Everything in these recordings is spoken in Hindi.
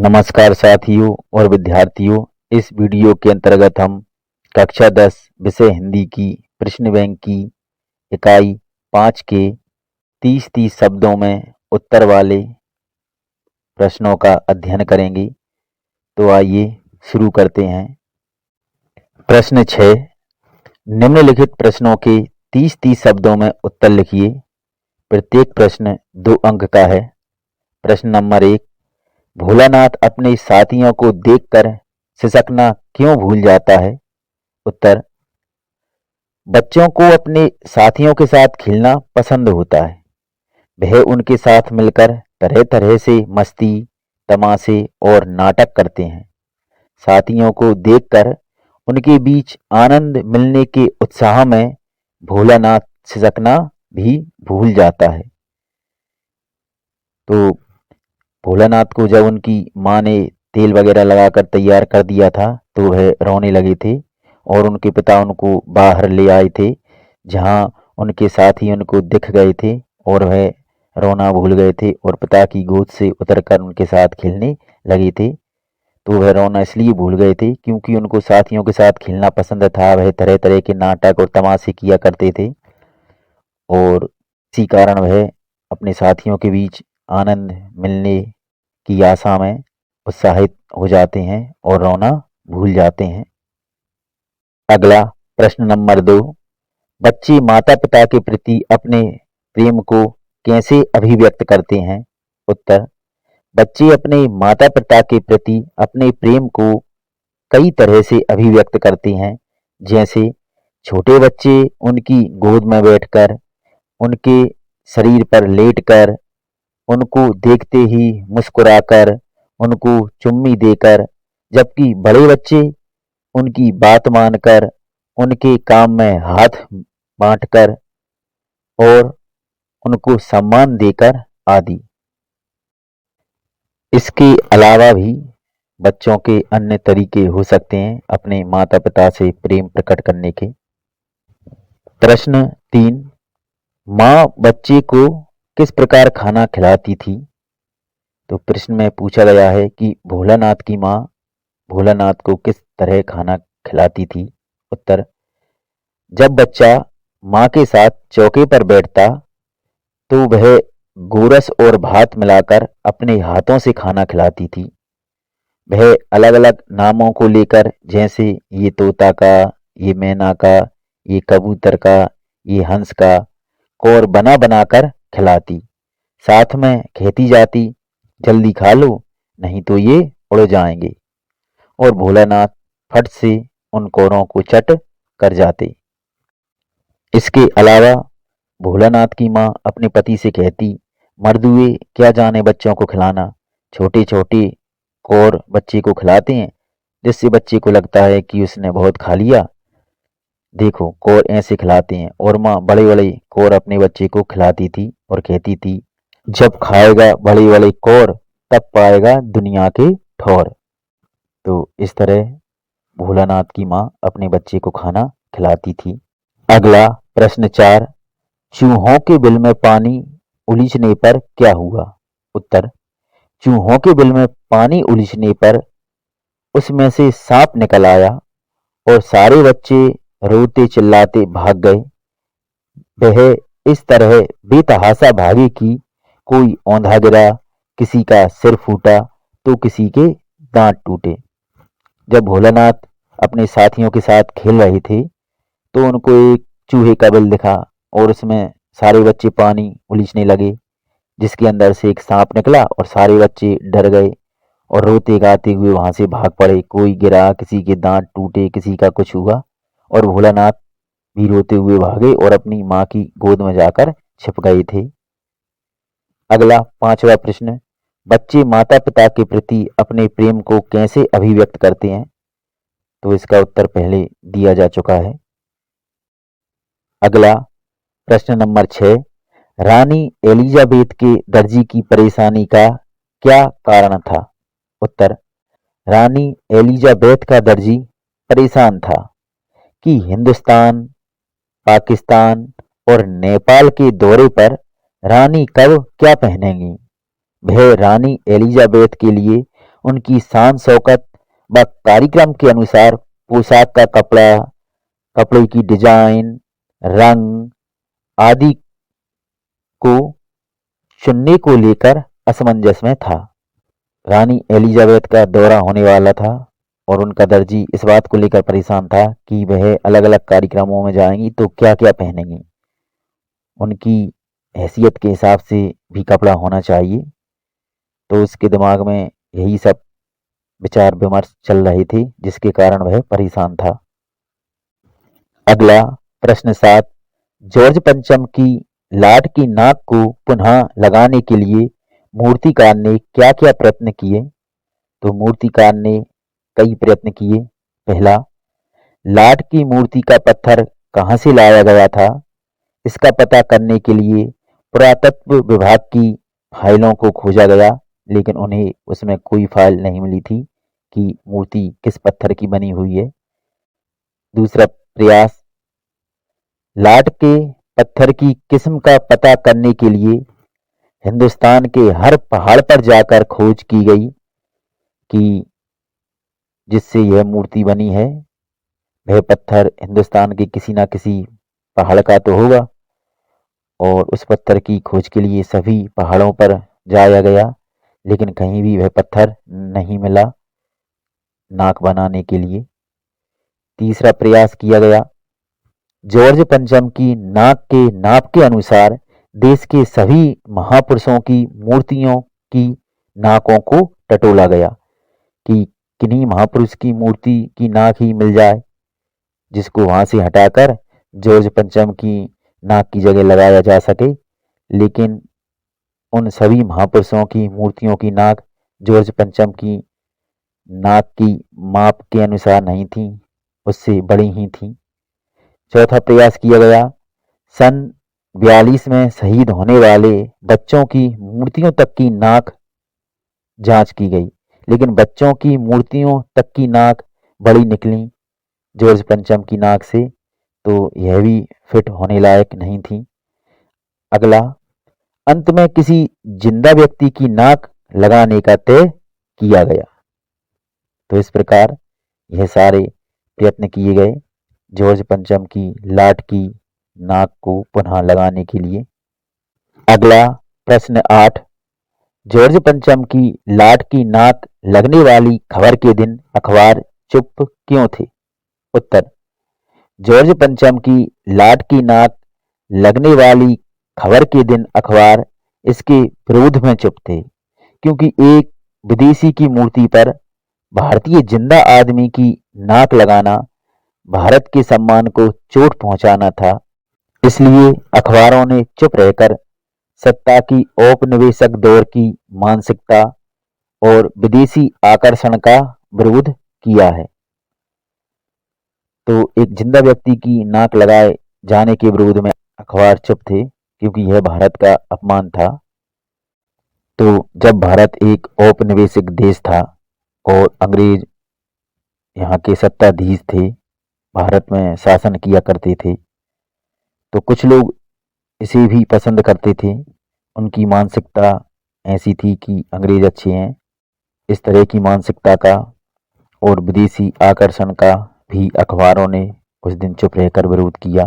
नमस्कार साथियों और विद्यार्थियों। इस वीडियो के अंतर्गत हम कक्षा 10 विषय हिंदी की प्रश्न बैंक की इकाई 5 के 30-30 शब्दों में उत्तर वाले प्रश्नों का अध्ययन करेंगे। तो आइए शुरू करते हैं। प्रश्न 6, निम्नलिखित प्रश्नों के 30-30 शब्दों में उत्तर लिखिए। प्रत्येक प्रश्न 2 अंक का है। प्रश्न नंबर 1, भोलानाथ अपने साथियों को देखकर सिसकना क्यों भूल जाता है? उत्तर, बच्चों को अपने साथियों के साथ खेलना पसंद होता है। वह उनके साथ मिलकर तरह तरह से मस्ती, तमाशे और नाटक करते हैं। साथियों को देखकर उनके बीच आनंद मिलने के उत्साह में भोलानाथ सिसकना भी भूल जाता है। तो भोलानाथ को जब उनकी माँ ने तेल वगैरह लगाकर तैयार कर दिया था तो वह रोने लगे थे और उनके पिता उनको बाहर ले आए थे, जहाँ उनके साथी उनको दिख गए थे और वह रोना भूल गए थे और पिता की गोद से उतरकर उनके साथ खेलने लगे थे। तो वह रोना इसलिए भूल गए थे क्योंकि उनको साथियों के साथ खेलना पसंद था। वह तरह तरह के नाटक और तमाशे किया करते थे और इसी कारण वह अपने साथियों के बीच आनंद मिलने की आशा में उत्साहित हो जाते हैं और रोना भूल जाते हैं। अगला प्रश्न नंबर 2, बच्चे माता पिता के प्रति अपने प्रेम को कैसे अभिव्यक्त करते हैं? उत्तर, बच्चे अपने माता पिता के प्रति अपने प्रेम को कई तरह से अभिव्यक्त करते हैं। जैसे छोटे बच्चे उनकी गोद में बैठकर, उनके शरीर पर लेटकर, उनको देखते ही मुस्कुराकर, उनको चुम्मी देकर, जबकि बड़े बच्चे उनकी बात मानकर, उनके काम में हाथ बांटकर और उनको सम्मान देकर आदि। इसके अलावा भी बच्चों के अन्य तरीके हो सकते हैं अपने माता पिता से प्रेम प्रकट करने के। प्रश्न 3, माँ बच्चे को किस प्रकार खाना खिलाती थी? तो प्रश्न में पूछा गया है कि भोलानाथ की माँ भोलानाथ को किस तरह खाना खिलाती थी। उत्तर, जब बच्चा माँ के साथ चौके पर बैठता तो वह गोरस और भात मिलाकर अपने हाथों से खाना खिलाती थी। वह अलग अलग नामों को लेकर, जैसे ये तोता का, ये मैना का, ये कबूतर का, ये हंस का, और बना बनाकर खिलाती। साथ में कहती जाती, जल्दी खा लो नहीं तो ये उड़ जाएंगे। और भोलानाथ फट से उन कौरों को चट कर जाते। इसके अलावा भोलानाथ की माँ अपने पति से कहती, मर्दुए क्या जाने बच्चों को खिलाना, छोटे छोटे कौर बच्चे को खिलाते हैं, जिससे बच्चे को लगता है कि उसने बहुत खा लिया। देखो कौर ऐसे खिलाते हैं। और माँ बड़े बड़े कौर अपने बच्चे को खिलाती थी और कहती थी, जब खाएगा बड़े बड़े कौर तब पाएगा दुनिया के ठौर। तो इस तरह भोलानाथ की माँ अपने बच्चे को खाना खिलाती थी। अगला प्रश्न 4, चूहों के बिल में पानी उलीचने पर क्या हुआ? उत्तर, चूहों के बिल में पानी उलीचने पर उसमें से सांप निकल आया और सारे बच्चे रोते चिल्लाते भाग गए। वह इस तरह बेतहाशा भागे कि कोई औंधा गिरा, किसी का सिर फूटा तो किसी के दांत टूटे। जब भोलानाथ अपने साथियों के साथ खेल रहे थे तो उनको एक चूहे का बिल दिखा और उसमें सारे बच्चे पानी उलीचने लगे, जिसके अंदर से एक सांप निकला और सारे बच्चे डर गए और रोते गाते हुए वहां से भाग पड़े। कोई गिरा, किसी के दांत टूटे, किसी का कुछ हुआ और भोलानाथ भी रोते हुए भागे और अपनी माँ की गोद में जाकर छिप गए थे। अगला 5वां प्रश्न, बच्चे माता पिता के प्रति अपने प्रेम को कैसे अभिव्यक्त करते हैं? तो इसका उत्तर पहले दिया जा चुका है। अगला प्रश्न नंबर 6, रानी एलिजाबेथ के दर्जी की परेशानी का क्या कारण था? उत्तर, रानी एलिजाबेथ का दर्जी परेशान था कि हिंदुस्तान, पाकिस्तान और नेपाल के दौरे पर रानी कब क्या पहनेंगी। वह रानी एलिजाबेथ के लिए उनकी शान शौकत व कार्यक्रम के अनुसार पोशाक का कपड़ा, कपड़े की डिजाइन, रंग आदि को चुनने को लेकर असमंजस में था। रानी एलिजाबेथ का दौरा होने वाला था और उनका दर्जी इस बात को लेकर परेशान था कि वह अलग अलग कार्यक्रमों में जाएंगी तो क्या क्या पहनेंगी। उनकी हैसियत के हिसाब से भी कपड़ा होना चाहिए। तो उसके दिमाग में यही सब विचार विमर्श चल रहे थे, जिसके कारण वह परेशान था। अगला प्रश्न 7, जॉर्ज पंचम की लाट की नाक को पुनः लगाने के लिए मूर्तिकार ने क्या क्या प्रयत्न किए। तो मूर्तिकार ने कई प्रयत्न किए। पहला, लाट की मूर्ति का पत्थर कहाँ से लाया गया था, इसका पता करने के लिए पुरातत्व विभाग की फाइलों को खोजा गया, लेकिन उन्हें उसमें कोई फाइल नहीं मिली थी कि मूर्ति किस पत्थर की बनी हुई है। दूसरा प्रयास, लाट के पत्थर की किस्म का पता करने के लिए हिंदुस्तान के हर पहाड़ पर जाकर खोज की गई कि जिससे यह मूर्ति बनी है वह पत्थर हिंदुस्तान के किसी न किसी पहाड़ का तो होगा। और उस पत्थर की खोज के लिए सभी पहाड़ों पर जाया गया, लेकिन कहीं भी वह पत्थर नहीं मिला नाक बनाने के लिए। तीसरा प्रयास किया गया, जॉर्ज पंचम की नाक के नाप के अनुसार देश के सभी महापुरुषों की मूर्तियों की नाकों को टटोला गया कि किन्हीं महापुरुष की मूर्ति की नाक ही मिल जाए, जिसको वहां से हटाकर जॉर्ज पंचम की नाक की जगह लगाया जा सके। लेकिन उन सभी महापुरुषों की मूर्तियों की नाक जॉर्ज पंचम की नाक की माप के अनुसार नहीं थी, उससे बड़ी ही थी। चौथा प्रयास किया गया, सन 42 में शहीद होने वाले बच्चों की मूर्तियों तक की नाक जांच की गई, लेकिन बच्चों की मूर्तियों तक की नाक बड़ी निकली जॉर्ज पंचम की नाक से, तो यह भी फिट होने लायक नहीं थी। अगला, अंत में किसी जिंदा व्यक्ति की नाक लगाने का तय किया गया। तो इस प्रकार यह सारे प्रयत्न किए गए जॉर्ज पंचम की लाट की नाक को पुनः लगाने के लिए। अगला प्रश्न 8, जॉर्ज पंचम की लाट की नाक लगने वाली खबर के दिन अखबार चुप क्यों थे। उत्तर, जॉर्ज पंचम की लाट की नाक लगने वाली खबर के दिन अखबार इसके विरोध में चुप थे, क्योंकि एक विदेशी की मूर्ति पर भारतीय जिंदा आदमी की नाक लगाना भारत के सम्मान को चोट पहुंचाना था। इसलिए अखबारों ने चुप रहकर सत्ता की औपनिवेशिक दौर की मानसिकता और विदेशी आकर्षण का विरोध किया है। तो एक जिंदा व्यक्ति की नाक लगाए जाने के विरोध में अखबार चुप थे, क्योंकि यह भारत का अपमान था। तो जब भारत एक औपनिवेशिक देश था और अंग्रेज यहाँ के सत्ताधीश थे, भारत में शासन किया करते थे, तो कुछ लोग इसे भी पसंद करते थे। उनकी मानसिकता ऐसी थी कि अंग्रेज अच्छे हैं। इस तरह की मानसिकता का और विदेशी आकर्षण का भी अखबारों ने उस दिन चुप रहकर विरोध किया।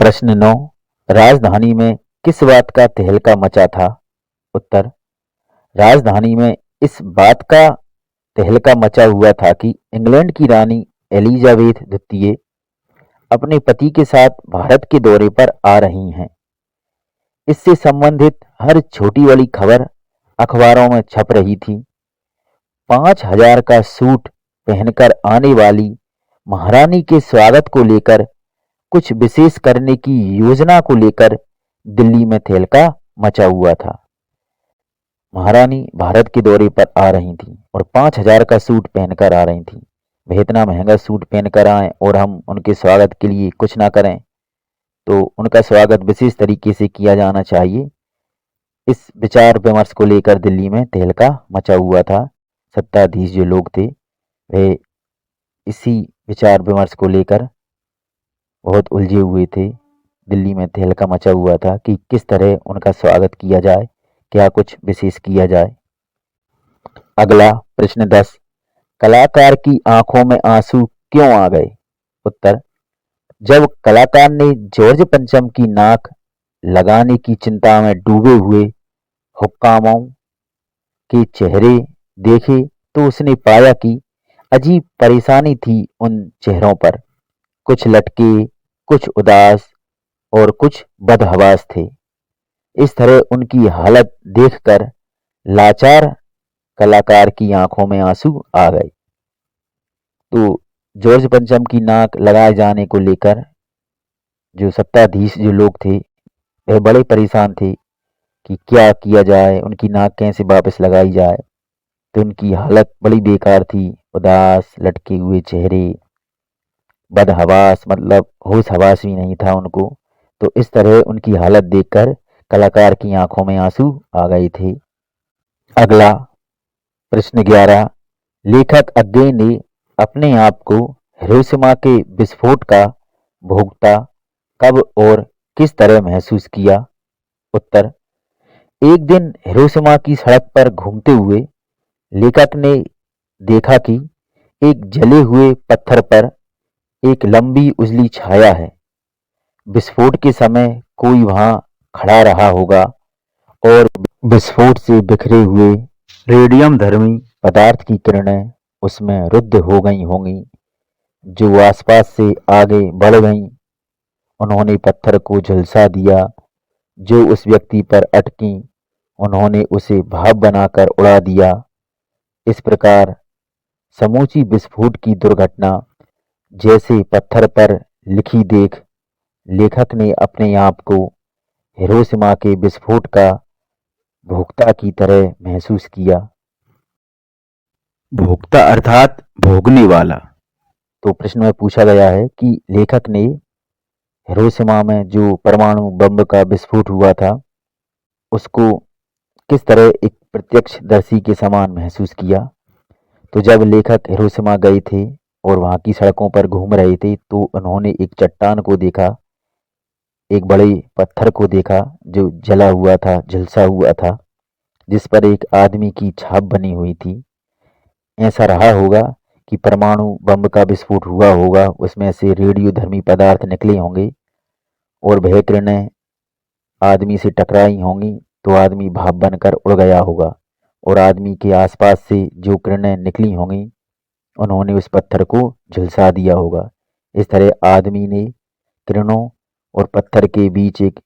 प्रश्न 9, राजधानी में किस बात का तहलका मचा था। उत्तर, राजधानी में इस बात का तहलका मचा हुआ था कि इंग्लैंड की रानी एलिजाबेथ द्वितीय अपने पति के साथ भारत के दौरे पर आ रही हैं। इससे संबंधित हर छोटी बड़ी खबर अखबारों में छप रही थी। 5000 का सूट पहनकर आने वाली महारानी के स्वागत को लेकर कुछ विशेष करने की योजना को लेकर दिल्ली में तहलका मचा हुआ था। महारानी भारत के दौरे पर आ रही थी और 5000 का सूट पहनकर आ रही थी। वह इतना महंगा सूट पहनकर आए और हम उनके स्वागत के लिए कुछ ना करें, तो उनका स्वागत विशेष तरीके से किया जाना चाहिए। इस विचार विमर्श को लेकर दिल्ली में तहलका मचा हुआ था। सत्ताधीश जो लोग थे वे इसी विचार विमर्श को लेकर बहुत उलझे हुए थे। दिल्ली में तहलका मचा हुआ था कि किस तरह उनका स्वागत किया जाए, क्या कुछ विशेष किया जाए। अगला प्रश्न 10, कलाकार की आंखों में आंसू क्यों आ गए? उत्तर, जब कलाकार ने जॉर्ज पंचम की नाक लगाने की चिंता में डूबे हुए हुक्कामों के चेहरे देखे तो उसने पाया कि अजीब परेशानी थी उन चेहरों पर। कुछ लटके, कुछ उदास और कुछ बदहवास थे। इस तरह उनकी हालत देखकर लाचार कलाकार की आंखों में आंसू आ गए। तो जॉर्ज पंचम की नाक लगाए जाने को लेकर जो सत्ताधीश जो लोग थे वह बड़े परेशान थे कि क्या किया जाए, उनकी नाक कैसे वापस लगाई जाए। तो उनकी हालत बड़ी बेकार थी, उदास, लटके हुए चेहरे, बदहवास, मतलब होश हवास भी नहीं था उनको। तो इस तरह उनकी हालत देखकर कलाकार की आंखों में आंसू आ गए थे। अगला प्रश्न 11, लेखक अज्ञे ने अपने आप को हिरोशिमा के विस्फोट का भोगता कब और किस तरह महसूस किया? उत्तर, एक दिन हिरोशिमा की सड़क पर घूमते हुए लेखक ने देखा कि एक जले हुए पत्थर पर एक लंबी उजली छाया है। विस्फोट के समय कोई वहां खड़ा रहा होगा और विस्फोट से बिखरे हुए रेडियम धर्मी पदार्थ की किरणें उसमें रुद्ध हो गई होंगी, जो आसपास से आगे बढ़ गईं। उन्होंने पत्थर को झुलसा दिया, जो उस व्यक्ति पर अटकी उन्होंने उसे भाप बनाकर उड़ा दिया। इस प्रकार समूची विस्फोट की दुर्घटना जैसे पत्थर पर लिखी देख लेखक ने अपने आप को हिरोशिमा के विस्फोट का भोक्ता की तरह महसूस किया। भोक्ता अर्थात भोगने वाला। तो प्रश्न में पूछा गया है कि लेखक ने हिरोशिमा में जो परमाणु बम का विस्फोट हुआ था उसको किस तरह एक प्रत्यक्षदर्शी के समान महसूस किया। तो जब लेखक हिरोशिमा गए थे और वहाँ की सड़कों पर घूम रहे थे तो उन्होंने एक चट्टान को देखा, एक बड़े पत्थर को देखा जो जला हुआ था, झुलसा हुआ था, जिस पर एक आदमी की छाप बनी हुई थी। ऐसा रहा होगा कि परमाणु बम का विस्फोट हुआ होगा, उसमें से रेडियोधर्मी पदार्थ निकले होंगे और वह किरणें आदमी से टकराई होंगी तो आदमी भाप बनकर उड़ गया होगा और आदमी के आसपास से जो किरणें निकली होंगी उन्होंने उस पत्थर को झुलसा दिया होगा। इस तरह आदमी ने किरणों और पत्थर के बीच एक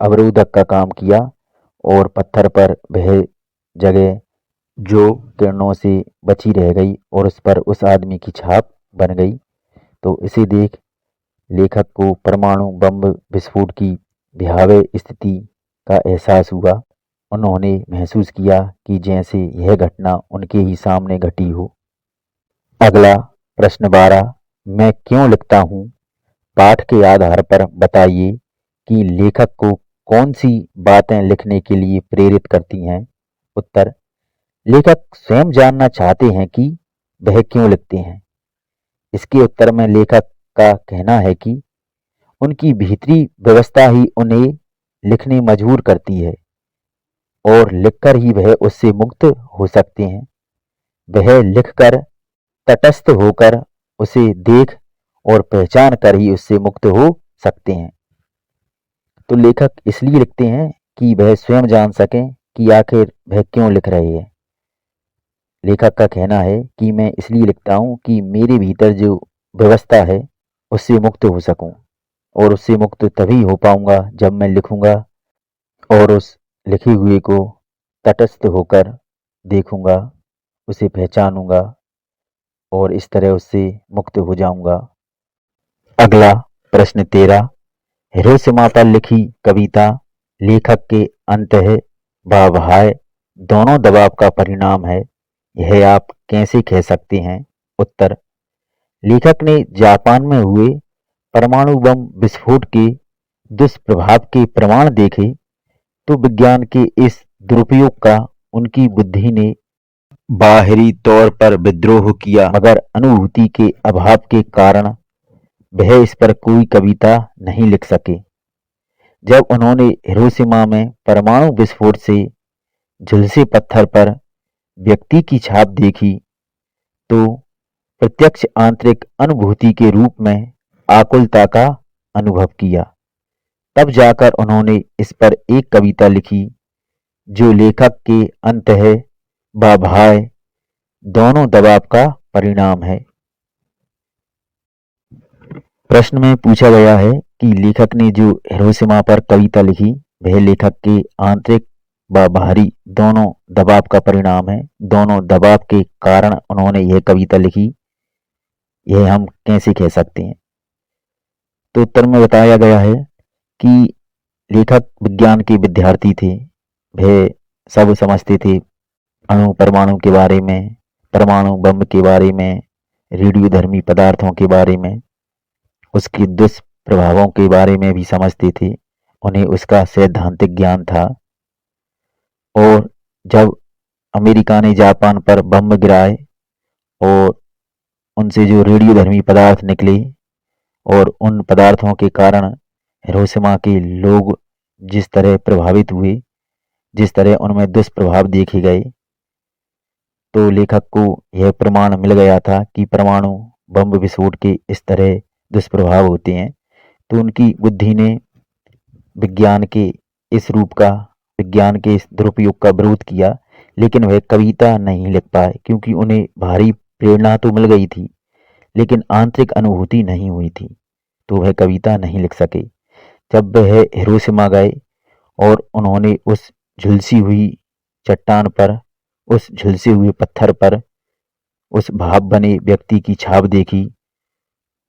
अवरोधक का काम किया और पत्थर पर वह जगह जो किरणों से बची रह गई और उस पर उस आदमी की छाप बन गई। तो इसे देख लेखक को परमाणु बम विस्फोट की भयावह स्थिति का एहसास हुआ। उन्होंने महसूस किया कि जैसे यह घटना उनके ही सामने घटी हो। अगला प्रश्न 12, मैं क्यों लिखता हूँ? पाठ के आधार पर बताइए कि लेखक को कौन सी बातें लिखने के लिए प्रेरित करती हैं। उत्तर, लेखक स्वयं जानना चाहते हैं कि वह क्यों लिखते हैं। इसके उत्तर में लेखक का कहना है कि उनकी भीतरी व्यवस्था ही उन्हें लिखने मजबूर करती है और लिखकर ही वह उससे मुक्त हो सकते हैं। वह लिखकर तटस्थ होकर उसे देख और पहचान कर ही उससे मुक्त हो सकते हैं। तो लेखक इसलिए लिखते हैं कि वह स्वयं जान सकें कि आखिर वह क्यों लिख रहे हैं। लेखक का कहना है कि मैं इसलिए लिखता हूँ कि मेरे भीतर जो व्यवस्था है उससे मुक्त हो सकूं और उससे मुक्त तभी हो पाऊंगा जब मैं लिखूंगा और उस लिखे हुए को तटस्थ होकर देखूंगा, उसे पहचानूंगा और इस तरह उससे मुक्त हो जाऊंगा। अगला प्रश्न 13, हिरोशिमा पर लिखी कविता लेखक के अंतः व बाह्य दोनों दबाव का परिणाम है, यह आप कैसे कह सकते हैं? उत्तर, लेखक ने जापान में हुए परमाणु बम विस्फोट के दुष्प्रभाव के प्रमाण देखे तो विज्ञान के इस दुरुपयोग का उनकी बुद्धि ने बाहरी तौर पर विद्रोह किया, मगर अनुभूति के अभाव के कारण वह इस पर कोई कविता नहीं लिख सके। जब उन्होंने हिरोशिमा में परमाणु विस्फोट से झुलसे पत्थर पर व्यक्ति की छाप देखी तो प्रत्यक्ष आंतरिक अनुभूति के रूप में आकुलता का अनुभव किया। तब जाकर उन्होंने इस पर एक कविता लिखी जो लेखक के अंतः व बाह्य दोनों दबाव का परिणाम है। प्रश्न में पूछा गया है कि लेखक ने जो हिरोशिमा पर कविता लिखी वह लेखक के आंतरिक व बाहरी दोनों दबाव का परिणाम है। दोनों दबाव के कारण उन्होंने यह कविता लिखी, यह हम कैसे कह सकते हैं? तो उत्तर में बताया गया है कि लेखक विज्ञान के विद्यार्थी थे। वह सब समझते थे अणु परमाणु के बारे में, परमाणु बम के बारे में, रेडियोधर्मी पदार्थों के बारे में, उसके दुष्प्रभावों के बारे में भी समझते थे। उन्हें उसका सैद्धांतिक ज्ञान था। और जब अमेरिका ने जापान पर बम गिराए और उनसे जो रेडियोधर्मी पदार्थ निकले और उन पदार्थों के कारण हिरोशिमा के लोग जिस तरह प्रभावित हुए, जिस तरह उनमें दुष्प्रभाव देखे गए, तो लेखक को यह प्रमाण मिल गया था कि परमाणु बम विस्फोट के इस तरह दुष्प्रभाव होते हैं। तो उनकी बुद्धि ने विज्ञान के इस रूप का, विज्ञान के इस दुरुपयोग का विरोध किया, लेकिन वह कविता नहीं लिख पाए क्योंकि उन्हें भारी प्रेरणा तो मिल गई थी लेकिन आंतरिक अनुभूति नहीं हुई थी, तो वह कविता नहीं लिख सके। जब वह हिरोशिमा गए और उन्होंने उस झुलसी हुई चट्टान पर, उस झुलसे हुए पत्थर पर उस भाव बने व्यक्ति की छाप देखी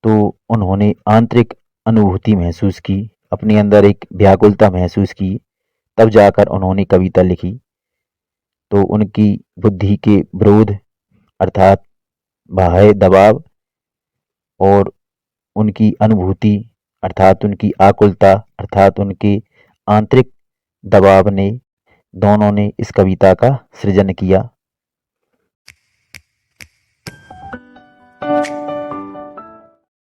तो उन्होंने आंतरिक अनुभूति महसूस की, अपने अंदर एक व्याकुलता महसूस की। तब जाकर उन्होंने कविता लिखी। तो उनकी बुद्धि के विरोध अर्थात बाह्य दबाव और उनकी अनुभूति अर्थात उनकी आकुलता अर्थात उनके आंतरिक दबाव ने, दोनों ने इस कविता का सृजन किया।